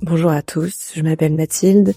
Bonjour à tous, je m'appelle Mathilde,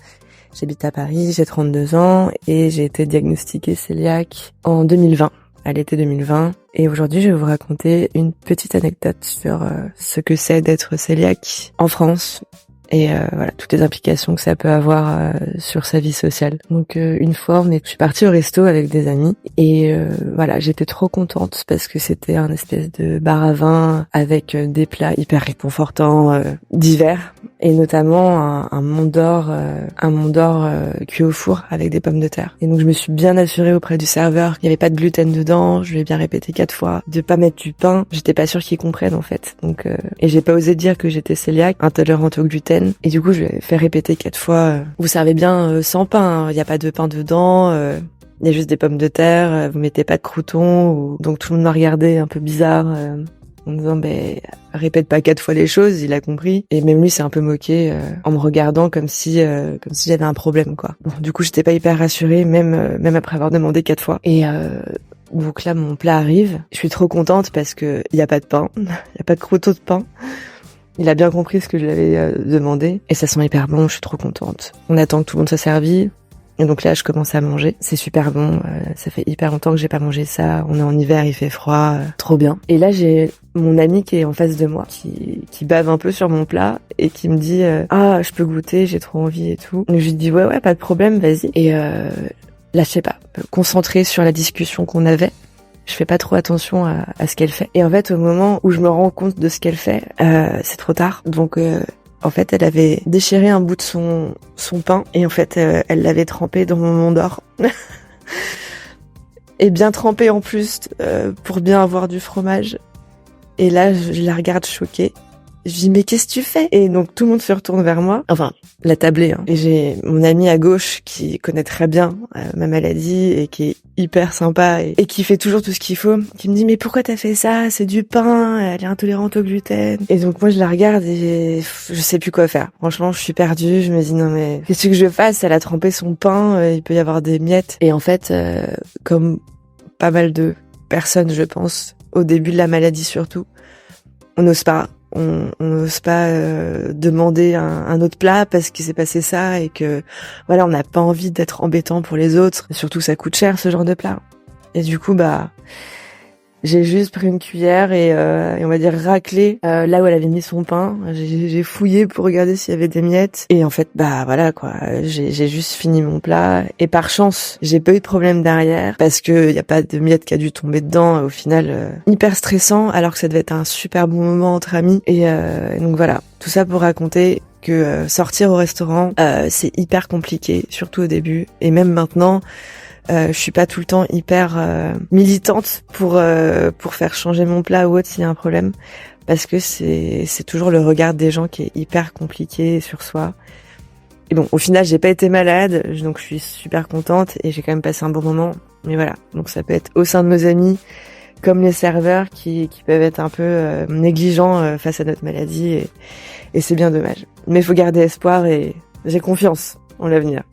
j'habite à Paris, j'ai 32 ans et j'ai été diagnostiquée cœliaque en 2020, à l'été 2020. Et aujourd'hui, je vais vous raconter une petite anecdote sur ce que c'est d'être cœliaque en France et voilà toutes les implications que ça peut avoir sur sa vie sociale. Donc une fois, je suis partie au resto avec des amis et voilà, j'étais trop contente parce que c'était un espèce de bar à vin avec des plats hyper réconfortants d'hiver. Et notamment un Mont d'Or cuit au four avec des pommes de terre. Et donc je me suis bien assurée auprès du serveur qu'il n'y avait pas de gluten dedans. Je lui ai bien répété 4 fois de pas mettre du pain. J'étais pas sûre qu'il comprenne en fait. Donc et j'ai pas osé dire que j'étais cœliaque, intolérante au gluten. Et du coup je lui ai fait répéter 4 fois vous servez bien sans pain. Il n'y a pas de pain dedans. Il y a juste des pommes de terre. Vous mettez pas de croûtons. Donc tout le monde m'a regardé un peu bizarre. En me disant répète pas 4 fois les choses, il a compris. Et même lui s'est un peu moqué en me regardant comme si j'avais un problème quoi. Bon, du coup j'étais pas hyper rassurée même après avoir demandé 4 fois. Et donc là mon plat arrive, je suis trop contente parce que il y a pas de pain, il y a pas de croûtons de pain. Il a bien compris ce que je lui avais demandé et ça sent hyper bon, je suis trop contente. On attend que tout le monde soit servi. Et donc là, je commence à manger. C'est super bon. Ça fait hyper longtemps que j'ai pas mangé ça. On est en hiver, il fait froid. Trop bien. Et là, j'ai mon ami qui est en face de moi, qui bave un peu sur mon plat et qui me dit ah, je peux goûter, j'ai trop envie et tout. Donc je lui dis ouais, pas de problème, vas-y. Et là, je sais pas, concentrée sur la discussion qu'on avait. Je fais pas trop attention à ce qu'elle fait. Et en fait, au moment où je me rends compte de ce qu'elle fait, c'est trop tard. Donc en fait, elle avait déchiré un bout de son pain et en fait, elle l'avait trempé dans mon Mont d'Or. Et bien trempé en plus pour bien avoir du fromage. Et là, je la regarde choquée. Je dis mais qu'est-ce que tu fais? Et donc tout le monde se retourne vers moi. Enfin, la tablée. Hein. Et j'ai mon ami à gauche qui connaît très bien ma maladie et qui est hyper sympa et qui fait toujours tout ce qu'il faut. Qui me dit mais pourquoi t'as fait ça? C'est du pain. Elle est intolérante au gluten. Et donc moi je la regarde et je sais plus quoi faire. Franchement, je suis perdue. Je me dis non mais qu'est-ce que je fasse? Elle a trempé son pain. Il peut y avoir des miettes. Et en fait, comme pas mal de personnes, je pense, au début de la maladie surtout, on n'ose pas. On n'ose pas demander un autre plat parce qu'il s'est passé ça et que voilà, on n'a pas envie d'être embêtant pour les autres. Et surtout, ça coûte cher ce genre de plat. Et du coup, j'ai juste pris une cuillère et on va dire raclé là où elle avait mis son pain. J'ai fouillé pour regarder s'il y avait des miettes et en fait voilà quoi, j'ai juste fini mon plat et par chance j'ai pas eu de problème derrière parce que y a pas de miettes qui a dû tomber dedans. Au final hyper stressant alors que ça devait être un super bon moment entre amis et donc voilà, tout ça pour raconter que sortir au restaurant c'est hyper compliqué, surtout au début et même maintenant. Je suis pas tout le temps hyper militante pour faire changer mon plat ou autre s'il y a un problème parce que c'est toujours le regard des gens qui est hyper compliqué sur soi. Et bon, au final, j'ai pas été malade, donc je suis super contente et j'ai quand même passé un bon moment. Mais voilà, donc ça peut être au sein de nos amis comme les serveurs qui peuvent être un peu négligents face à notre maladie et c'est bien dommage. Mais il faut garder espoir et j'ai confiance en l'avenir.